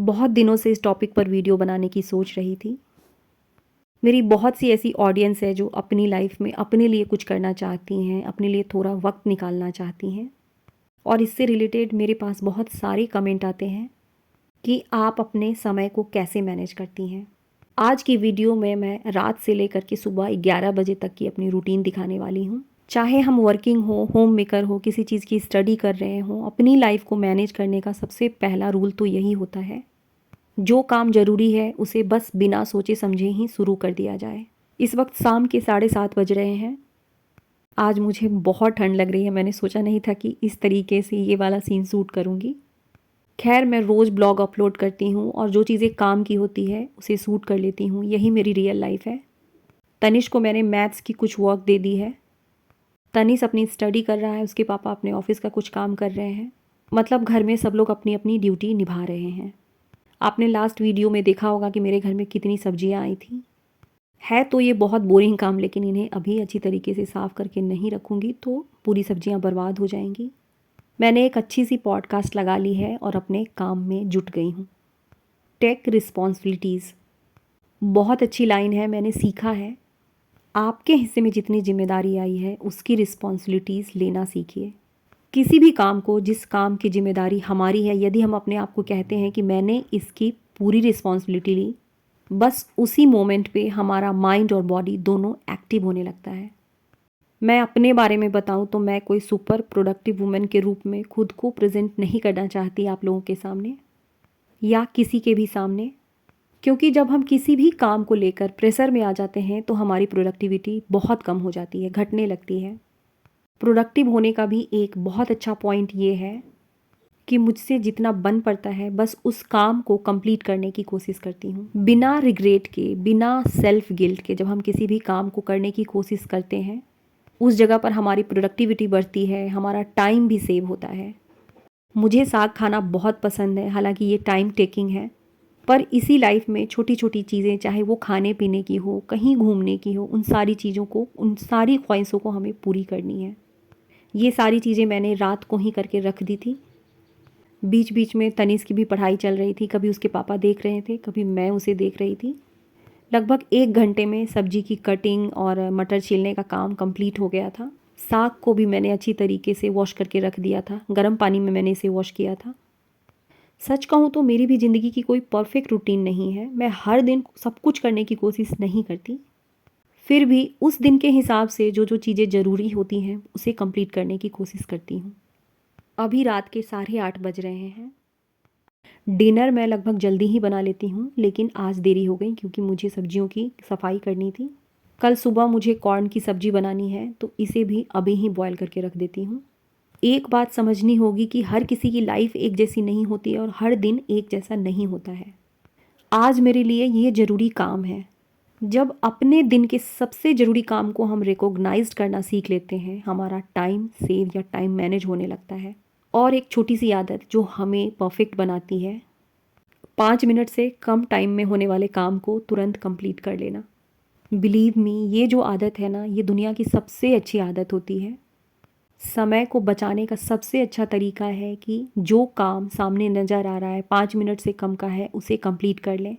बहुत दिनों से इस टॉपिक पर वीडियो बनाने की सोच रही थी। मेरी बहुत सी ऐसी ऑडियंस है जो अपनी लाइफ में अपने लिए कुछ करना चाहती हैं, अपने लिए थोड़ा वक्त निकालना चाहती हैं और इससे रिलेटेड मेरे पास बहुत सारे कमेंट आते हैं कि आप अपने समय को कैसे मैनेज करती हैं। आज की वीडियो में मैं रात से लेकर के सुबह 11 बजे तक की अपनी रूटीन दिखाने वाली हूँ। चाहे हम वर्किंग हो, होम मेकर हो, किसी चीज़ की स्टडी कर रहे हों, अपनी लाइफ को मैनेज करने का सबसे पहला रूल तो यही होता है, जो काम ज़रूरी है उसे बस बिना सोचे समझे ही शुरू कर दिया जाए। इस वक्त शाम के 7:30 बज रहे हैं। आज मुझे बहुत ठंड लग रही है। मैंने सोचा नहीं था कि इस तरीके से ये वाला सीन शूट करूँगी। खैर, मैं रोज़ ब्लॉग अपलोड करती हूँ और जो चीज़ें काम की होती है उसे शूट कर लेती हूँ। यही मेरी रियल लाइफ है। तनिष को मैंने मैथ्स की कुछ वर्क दे दी है। तनिष अपनी स्टडी कर रहा है, उसके पापा अपने ऑफिस का कुछ काम कर रहे हैं। मतलब घर में सब लोग अपनी अपनी ड्यूटी निभा रहे हैं। आपने लास्ट वीडियो में देखा होगा कि मेरे घर में कितनी सब्जियां आई थी। है तो ये बहुत बोरिंग काम, लेकिन इन्हें अभी अच्छी तरीके से साफ़ करके नहीं रखूँगी तो पूरी सब्जियां बर्बाद हो जाएंगी। मैंने एक अच्छी सी पॉडकास्ट लगा ली है और अपने काम में जुट गई हूँ। टेक रिस्पॉन्सिबिलिटीज़ बहुत अच्छी लाइन है। मैंने सीखा है, आपके हिस्से में जितनी जिम्मेदारी आई है उसकी रिस्पॉन्सिबिलिटीज़ लेना सीखिए। किसी भी काम को, जिस काम की जिम्मेदारी हमारी है, यदि हम अपने आप को कहते हैं कि मैंने इसकी पूरी रिस्पॉन्सिबिलिटी ली, बस उसी मोमेंट पे हमारा माइंड और बॉडी दोनों एक्टिव होने लगता है। मैं अपने बारे में बताऊं तो मैं कोई सुपर प्रोडक्टिव वुमेन के रूप में खुद को प्रेजेंट नहीं करना चाहती आप लोगों के सामने या किसी के भी सामने, क्योंकि जब हम किसी भी काम को लेकर प्रेशर में आ जाते हैं तो हमारी प्रोडक्टिविटी बहुत कम हो जाती है, घटने लगती है। प्रोडक्टिव होने का भी एक बहुत अच्छा पॉइंट ये है कि मुझसे जितना बन पड़ता है बस उस काम को कंप्लीट करने की कोशिश करती हूँ, बिना रिग्रेट के, बिना सेल्फ गिल्ट के। जब हम किसी भी काम को करने की कोशिश करते हैं उस जगह पर हमारी प्रोडक्टिविटी बढ़ती है, हमारा टाइम भी सेव होता है। मुझे साग खाना बहुत पसंद है, हालांकि ये टाइम टेकिंग है, पर इसी लाइफ में छोटी छोटी चीज़ें, चाहे वो खाने पीने की हो, कहीं घूमने की हो, उन सारी चीज़ों को, उन सारी ख्वाहिशों को हमें पूरी करनी है। ये सारी चीज़ें मैंने रात को ही करके रख दी थी। बीच बीच में तनीष की भी पढ़ाई चल रही थी, कभी उसके पापा देख रहे थे, कभी मैं उसे देख रही थी। लगभग 1 घंटे में सब्जी की कटिंग और मटर छीलने का काम कंप्लीट हो गया था। साग को भी मैंने अच्छी तरीके से वॉश करके रख दिया था, गर्म पानी में मैंने इसे वॉश किया था। सच कहूँ तो मेरी भी ज़िंदगी की कोई परफेक्ट रूटीन नहीं है। मैं हर दिन सब कुछ करने की कोशिश नहीं करती, फिर भी उस दिन के हिसाब से जो जो चीज़ें ज़रूरी होती हैं उसे कंप्लीट करने की कोशिश करती हूँ। अभी रात के 8:30 बज रहे हैं। डिनर मैं लगभग जल्दी ही बना लेती हूँ, लेकिन आज देरी हो गई क्योंकि मुझे सब्जियों की सफाई करनी थी। कल सुबह मुझे कॉर्न की सब्ज़ी बनानी है तो इसे भी अभी ही बॉयल करके रख देती हूँ। एक बात समझनी होगी कि हर किसी की लाइफ एक जैसी नहीं होती है और हर दिन एक जैसा नहीं होता है। आज मेरे लिए ये ज़रूरी काम है। जब अपने दिन के सबसे ज़रूरी काम को हम रिकॉग्नाइज करना सीख लेते हैं, हमारा टाइम सेव या टाइम मैनेज होने लगता है। और एक छोटी सी आदत जो हमें परफेक्ट बनाती है, 5 मिनट से कम टाइम में होने वाले काम को तुरंत कंप्लीट कर लेना। बिलीव मी, ये जो आदत है ना, ये दुनिया की सबसे अच्छी आदत होती है। समय को बचाने का सबसे अच्छा तरीका है कि जो काम सामने नज़र आ रहा है 5 मिनट से कम का है उसे कंप्लीट कर लें,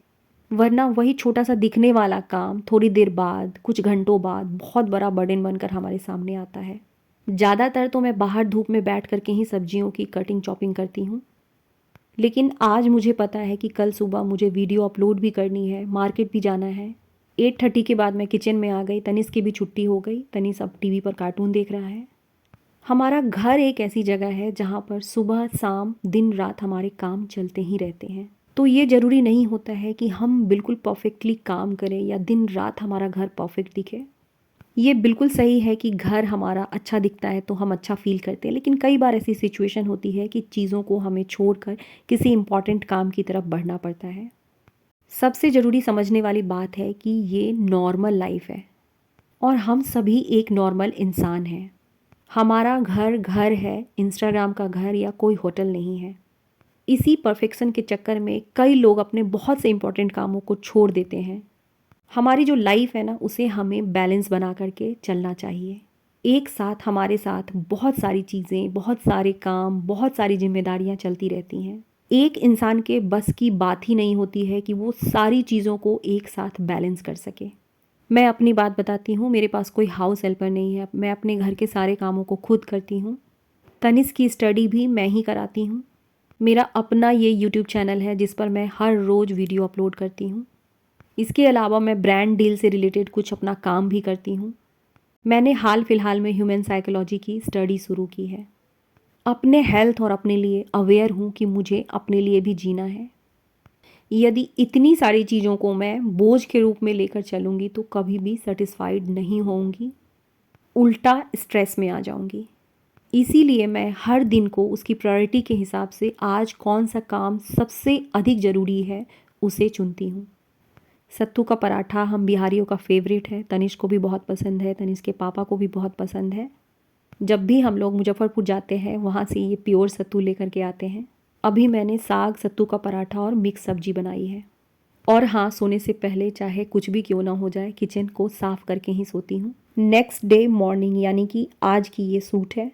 वरना वही छोटा सा दिखने वाला काम थोड़ी देर बाद, कुछ घंटों बाद बहुत बड़ा बर्डन बनकर हमारे सामने आता है। ज़्यादातर तो मैं बाहर धूप में बैठ करके ही सब्जियों की कटिंग चॉपिंग करती हूँ, लेकिन आज मुझे पता है कि कल सुबह मुझे वीडियो अपलोड भी करनी है, मार्केट भी जाना है। 8:30 के बाद मैं किचन में आ गई। तनिष की भी छुट्टी हो गई, तनिष अब टीवी पर कार्टून देख रहा है। हमारा घर एक ऐसी जगह है जहाँ पर सुबह शाम दिन रात हमारे काम चलते ही रहते हैं। तो ये ज़रूरी नहीं होता है कि हम बिल्कुल परफेक्टली काम करें या दिन रात हमारा घर परफेक्ट दिखे। ये बिल्कुल सही है कि घर हमारा अच्छा दिखता है तो हम अच्छा फील करते हैं, लेकिन कई बार ऐसी सिचुएशन होती है कि चीज़ों को हमें छोड़कर किसी इम्पॉर्टेंट काम की तरफ बढ़ना पड़ता है। सबसे ज़रूरी समझने वाली बात है कि ये नॉर्मल लाइफ है और हम सभी एक नॉर्मल इंसान हैं। हमारा घर घर है, इंस्टाग्राम का घर या कोई होटल नहीं है। इसी परफेक्शन के चक्कर में कई लोग अपने बहुत से इंपॉर्टेंट कामों को छोड़ देते हैं। हमारी जो लाइफ है ना, उसे हमें बैलेंस बना करके चलना चाहिए। एक साथ हमारे साथ बहुत सारी चीज़ें, बहुत सारे काम, बहुत सारी जिम्मेदारियां चलती रहती हैं। एक इंसान के बस की बात ही नहीं होती है कि वो सारी चीज़ों को एक साथ बैलेंस कर सके। मैं अपनी बात बताती हूँ, मेरे पास कोई हाउस हेल्पर नहीं है, मैं अपने घर के सारे कामों को खुद करती हूँ। तनिष्क की स्टडी भी मैं ही कराती हूँ। मेरा अपना ये यूट्यूब चैनल है जिस पर मैं हर रोज़ वीडियो अपलोड करती हूँ। इसके अलावा मैं ब्रांड डील से रिलेटेड कुछ अपना काम भी करती हूँ। मैंने हाल फिलहाल में ह्यूमन साइकोलॉजी की स्टडी शुरू की है। अपने हेल्थ और अपने लिए अवेयर हूँ कि मुझे अपने लिए भी जीना है। यदि इतनी सारी चीज़ों को मैं बोझ के रूप में लेकर चलूँगी तो कभी भी सेटिस्फाइड नहीं होऊंगी, उल्टा स्ट्रेस में आ जाऊँगी। इसीलिए मैं हर दिन को उसकी प्रायोरिटी के हिसाब से आज कौन सा काम सबसे अधिक ज़रूरी है उसे चुनती हूँ। सत्तू का पराठा हम बिहारियों का फेवरेट है, तनिष्क को भी बहुत पसंद है, तनिष्क के पापा को भी बहुत पसंद है। जब भी हम लोग मुजफ्फरपुर जाते हैं वहाँ से ये प्योर सत्तू लेकर के आते हैं। अभी मैंने साग, सत्तू का पराठा और मिक्स सब्जी बनाई है। और हाँ, सोने से पहले चाहे कुछ भी क्यों ना हो जाए किचन को साफ़ करके ही सोती हूँ। नेक्स्ट डे मॉर्निंग यानी कि आज की ये सूट है।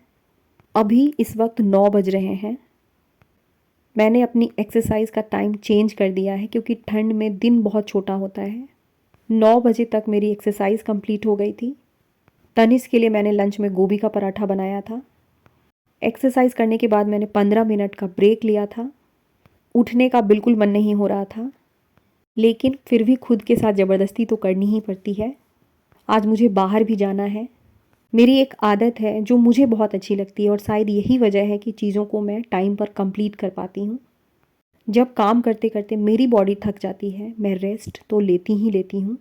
अभी इस वक्त 9 बज रहे हैं। मैंने अपनी एक्सरसाइज का टाइम चेंज कर दिया है क्योंकि ठंड में दिन बहुत छोटा होता है। 9 बजे तक मेरी एक्सरसाइज कंप्लीट हो गई थी। तनिष्क के लिए मैंने लंच में गोभी का पराठा बनाया था। एक्सरसाइज करने के बाद मैंने 15 मिनट का ब्रेक लिया था। उठने का बिल्कुल मन नहीं हो रहा था, लेकिन फिर भी खुद के साथ ज़बरदस्ती तो करनी ही पड़ती है। आज मुझे बाहर भी जाना है। मेरी एक आदत है जो मुझे बहुत अच्छी लगती है और शायद यही वजह है कि चीज़ों को मैं टाइम पर कंप्लीट कर पाती हूँ। जब काम करते करते मेरी बॉडी थक जाती है, मैं रेस्ट तो लेती ही लेती हूँ,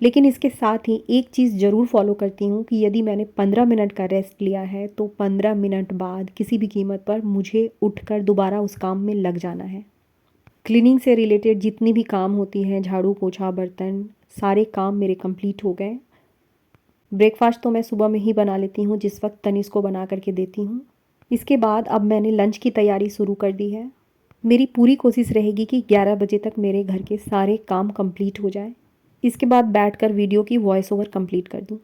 लेकिन इसके साथ ही एक चीज़ ज़रूर फॉलो करती हूँ कि यदि मैंने 15 मिनट का रेस्ट लिया है तो 15 मिनट बाद किसी भी कीमत पर मुझे उठकर दोबारा उस काम में लग जाना है। क्लीनिंग से रिलेटेड जितनी भी काम होती हैं, झाड़ू पोछा बर्तन, सारे काम मेरे कंप्लीट हो गए। ब्रेकफास्ट तो मैं सुबह में ही बना लेती हूँ जिस वक्त तनिष्क को बना करके देती हूँ। इसके बाद अब मैंने लंच की तैयारी शुरू कर दी है। मेरी पूरी कोशिश रहेगी कि 11 बजे तक मेरे घर के सारे काम कंप्लीट हो जाए। इसके बाद बैठकर वीडियो की वॉइस ओवर कंप्लीट कर दूँ।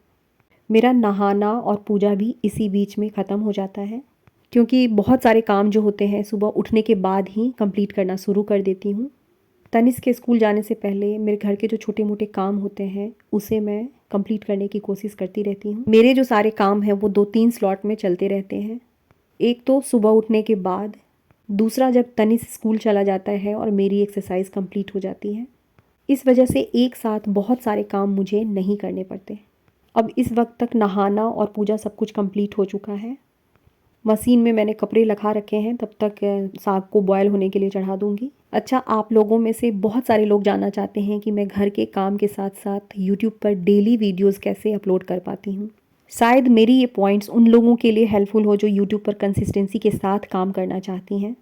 मेरा नहाना और पूजा भी इसी बीच में ख़त्म हो जाता है क्योंकि बहुत सारे काम जो होते हैं सुबह उठने के बाद ही कंप्लीट करना शुरू कर देती हूँ। तनिष्क के स्कूल जाने से पहले मेरे घर के जो छोटे मोटे काम होते हैं उसे मैं कंप्लीट करने की कोशिश करती रहती हूँ। मेरे जो सारे काम हैं वो 2-3 स्लॉट में चलते रहते हैं। एक तो सुबह उठने के बाद, दूसरा जब तनिष्क स्कूल चला जाता है और मेरी एक्सरसाइज कंप्लीट हो जाती है। इस वजह से एक साथ बहुत सारे काम मुझे नहीं करने पड़ते। अब इस वक्त तक नहाना और पूजा सब कुछ कंप्लीट हो चुका है। मशीन में मैंने कपड़े लगा रखे हैं, तब तक साग को बॉयल होने के लिए चढ़ा दूंगी। अच्छा, आप लोगों में से बहुत सारे लोग जानना चाहते हैं कि मैं घर के काम के साथ साथ यूट्यूब पर डेली वीडियोस कैसे अपलोड कर पाती हूँ। शायद मेरी ये पॉइंट्स उन लोगों के लिए हेल्पफुल हो जो यूट्यूब पर कंसिस्टेंसी के साथ काम करना चाहती हैं।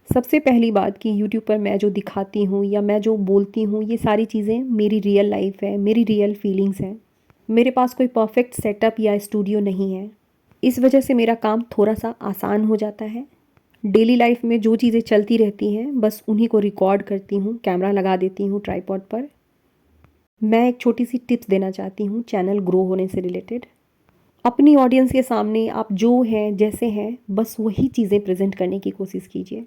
सबसे पहली बात कि यूट्यूब पर मैं जो दिखाती हूँ या मैं जो बोलती हूँ ये सारी चीज़ें मेरी रियल लाइफ है, मेरी रियल फीलिंग्स हैं। मेरे पास कोई परफेक्ट सेटअप या स्टूडियो नहीं है। इस वजह से मेरा काम थोड़ा सा आसान हो जाता है। डेली लाइफ में जो चीज़ें चलती रहती हैं बस उन्हीं को रिकॉर्ड करती हूँ, कैमरा लगा देती हूँ ट्राइपॉड पर। मैं एक छोटी सी टिप्स देना चाहती हूँ चैनल ग्रो होने से रिलेटेड। अपनी ऑडियंस के सामने आप जो हैं जैसे हैं बस वही चीज़ें प्रेजेंट करने की कोशिश कीजिए।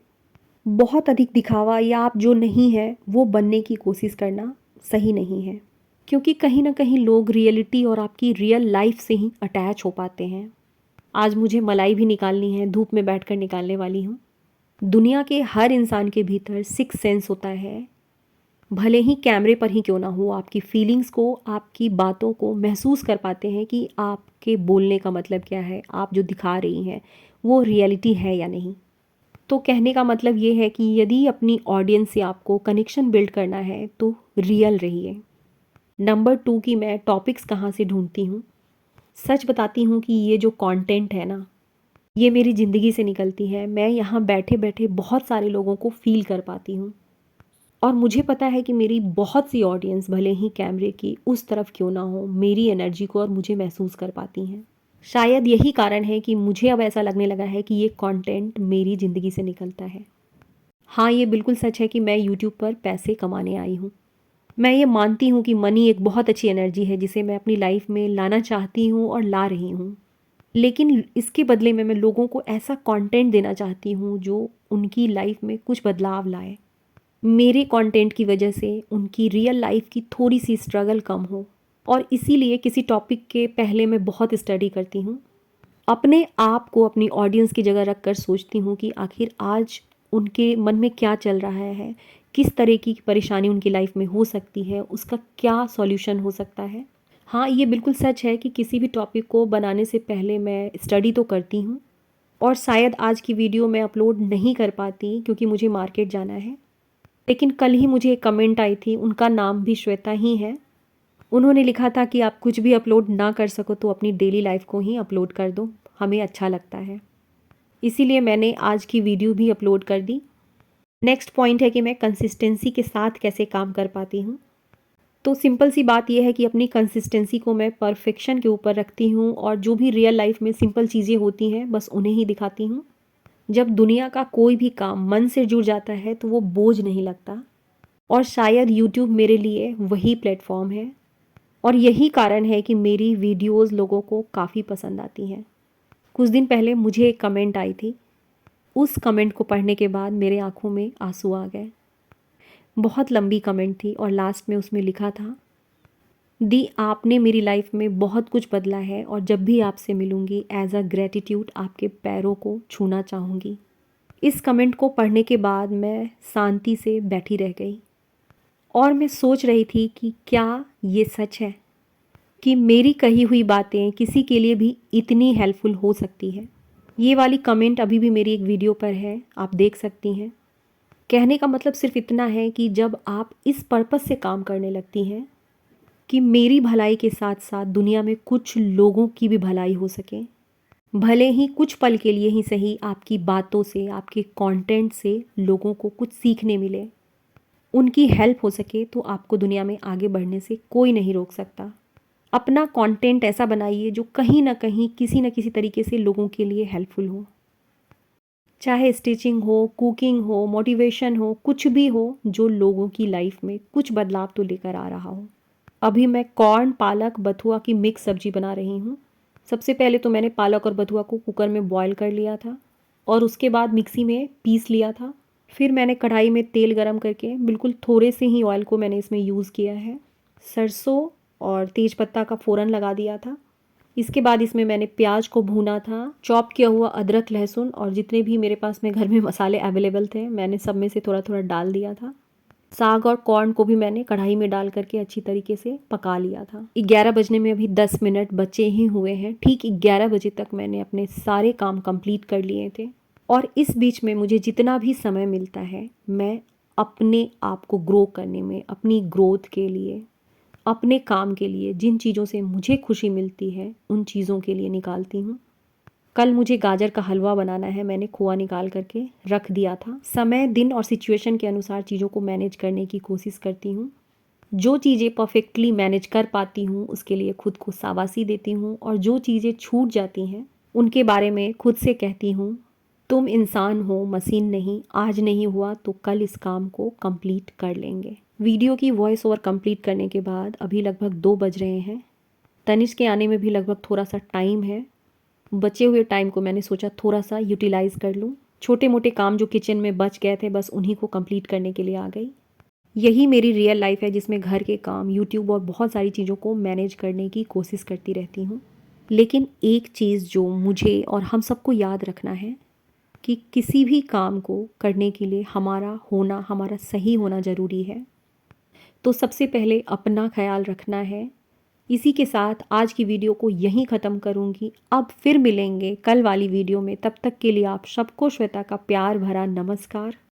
बहुत अधिक दिखावा या आप जो नहीं है वो बनने की कोशिश करना सही नहीं है, क्योंकि कहीं ना कहीं लोग रियलिटी और आपकी रियल लाइफ से ही अटैच हो पाते हैं। आज मुझे मलाई भी निकालनी है, धूप में बैठकर निकालने वाली हूँ। दुनिया के हर इंसान के भीतर सिक्स सेंस होता है, भले ही कैमरे पर ही क्यों ना हो, आपकी फीलिंग्स को, आपकी बातों को महसूस कर पाते हैं कि आपके बोलने का मतलब क्या है, आप जो दिखा रही हैं वो रियलिटी है या नहीं। तो कहने का मतलब ये है कि यदि अपनी ऑडियंस से आपको कनेक्शन बिल्ड करना है तो रियल रहिए। नंबर 2 कि मैं टॉपिक्स कहाँ से ढूंढती हूँ। सच बताती हूँ कि ये जो कंटेंट है ना, ये मेरी ज़िंदगी से निकलती है। मैं यहाँ बैठे बैठे बहुत सारे लोगों को फील कर पाती हूँ और मुझे पता है कि मेरी बहुत सी ऑडियंस भले ही कैमरे की उस तरफ क्यों ना हो, मेरी एनर्जी को और मुझे महसूस कर पाती हैं। शायद यही कारण है कि मुझे अब ऐसा लगने लगा है कि ये कंटेंट मेरी ज़िंदगी से निकलता है। हाँ, ये बिल्कुल सच है कि मैं यूट्यूब पर पैसे कमाने आई हूँ। मैं ये मानती हूँ कि मनी एक बहुत अच्छी एनर्जी है जिसे मैं अपनी लाइफ में लाना चाहती हूँ और ला रही हूँ। लेकिन इसके बदले में मैं लोगों को ऐसा कंटेंट देना चाहती हूँ जो उनकी लाइफ में कुछ बदलाव लाए। मेरे कंटेंट की वजह से उनकी रियल लाइफ की थोड़ी-सी स्ट्रगल कम हो, और इसीलिए किसी टॉपिक के पहले मैं बहुत स्टडी करती हूँ। अपने आप को अपनी ऑडियंस की जगह रख कर सोचती हूँ कि आखिर आज उनके मन में क्या चल रहा है, किस तरह की परेशानी उनकी लाइफ में हो सकती है, उसका क्या सॉल्यूशन हो सकता है। हाँ, ये बिल्कुल सच है कि किसी भी टॉपिक को बनाने से पहले मैं स्टडी तो करती हूँ, और शायद आज की वीडियो मैं अपलोड नहीं कर पाती क्योंकि मुझे मार्केट जाना है। लेकिन कल ही मुझे एक कमेंट आई थी, उनका नाम भी श्वेता ही है। उन्होंने लिखा था कि आप कुछ भी अपलोड ना कर सको तो अपनी डेली लाइफ को ही अपलोड कर दो, हमें अच्छा लगता है। इसीलिए मैंने आज की वीडियो भी अपलोड कर दी। नेक्स्ट पॉइंट है कि मैं कंसिस्टेंसी के साथ कैसे काम कर पाती हूँ। तो सिंपल सी बात यह है कि अपनी कंसिस्टेंसी को मैं परफेक्शन के ऊपर रखती हूँ, और जो भी रियल लाइफ में सिंपल चीज़ें होती हैं बस उन्हें ही दिखाती हूँ। जब दुनिया का कोई भी काम मन से जुड़ जाता है तो वो बोझ नहीं लगता, और शायद यूट्यूब मेरे लिए वही प्लेटफॉर्म है, और यही कारण है कि मेरी वीडियोस लोगों को काफ़ी पसंद आती हैं। कुछ दिन पहले मुझे एक कमेंट आई थी, उस कमेंट को पढ़ने के बाद मेरे आँखों में आंसू आ गए। बहुत लंबी कमेंट थी और लास्ट में उसमें लिखा था, दी आपने मेरी लाइफ में बहुत कुछ बदला है, और जब भी आपसे मिलूँगी एज अ ग्रेटिट्यूड आपके पैरों को छूना चाहूँगी। इस कमेंट को पढ़ने के बाद मैं शांति से बैठी रह गई, और मैं सोच रही थी कि क्या ये सच है कि मेरी कही हुई बातें किसी के लिए भी इतनी हेल्पफुल हो सकती है। ये वाली कमेंट अभी भी मेरी एक वीडियो पर है, आप देख सकती हैं। कहने का मतलब सिर्फ इतना है कि जब आप इस पर्पस से काम करने लगती हैं कि मेरी भलाई के साथ साथ दुनिया में कुछ लोगों की भी भलाई हो सके, भले ही कुछ पल के लिए ही सही, आपकी बातों से, आपके कंटेंट से लोगों को कुछ सीखने मिले, उनकी हेल्प हो सके, तो आपको दुनिया में आगे बढ़ने से कोई नहीं रोक सकता। अपना कंटेंट ऐसा बनाइए जो कहीं ना कहीं किसी न किसी तरीके से लोगों के लिए हेल्पफुल हो, चाहे स्टिचिंग हो, कुकिंग हो, मोटिवेशन हो, कुछ भी हो जो लोगों की लाइफ में कुछ बदलाव तो लेकर आ रहा हो। अभी मैं कॉर्न, पालक, बथुआ की मिक्स सब्जी बना रही हूँ। सबसे पहले तो मैंने पालक और बथुआ को कुकर में बॉईल कर लिया था, और उसके बाद मिक्सी में पीस लिया था। फिर मैंने कढ़ाई में तेल गरम करके बिल्कुल थोड़े से ही ऑयल को मैंने इसमें यूज़ किया है। सरसों और तेज़पत्ता का फ़ोरन लगा दिया था। इसके बाद इसमें मैंने प्याज को भूना था, चॉप किया हुआ अदरक, लहसुन और जितने भी मेरे पास में घर में मसाले अवेलेबल थे मैंने सब में से थोड़ा थोड़ा डाल दिया था। साग और कॉर्न को भी मैंने कढ़ाई में डाल करके अच्छी तरीके से पका लिया था। 11 बजने में अभी 10 मिनट बचे ही हुए हैं। ठीक 11 बजे तक मैंने अपने सारे काम कंप्लीट कर लिए थे, और इस बीच में मुझे जितना भी समय मिलता है मैं अपने आप को ग्रो करने में, अपनी ग्रोथ के लिए, अपने काम के लिए, जिन चीज़ों से मुझे खुशी मिलती है उन चीज़ों के लिए निकालती हूँ। कल मुझे गाजर का हलवा बनाना है, मैंने खोआ निकाल करके रख दिया था। समय, दिन और सिचुएशन के अनुसार चीज़ों को मैनेज करने की कोशिश करती हूँ। जो चीज़ें परफेक्टली मैनेज कर पाती हूँ उसके लिए खुद को शाबाशी देती हूँ, और जो चीज़ें छूट जाती हैं उनके बारे में खुद से कहती हूँ, तुम इंसान हो, मशीन नहीं। आज नहीं हुआ तो कल इस काम को कंप्लीट कर लेंगे। वीडियो की वॉइस ओवर कंप्लीट करने के बाद अभी लगभग 2 बज रहे हैं। तनिष्क के आने में भी लगभग थोड़ा सा टाइम है। बचे हुए टाइम को मैंने सोचा थोड़ा सा यूटिलाइज़ कर लूँ। छोटे मोटे काम जो किचन में बच गए थे बस उन्हीं को कंप्लीट करने के लिए आ गई। यही मेरी रियल लाइफ है जिसमें घर के काम, यूट्यूब और बहुत सारी चीज़ों को मैनेज करने की कोशिश करती रहती हूँ। लेकिन एक चीज़ जो मुझे और हम सबको याद रखना है कि किसी भी काम को करने के लिए हमारा होना, हमारा सही होना ज़रूरी है। तो सबसे पहले अपना ख्याल रखना है। इसी के साथ आज की वीडियो को यहीं ख़त्म करूँगी। अब फिर मिलेंगे कल वाली वीडियो में। तब तक के लिए आप सबको श्वेता का प्यार भरा नमस्कार।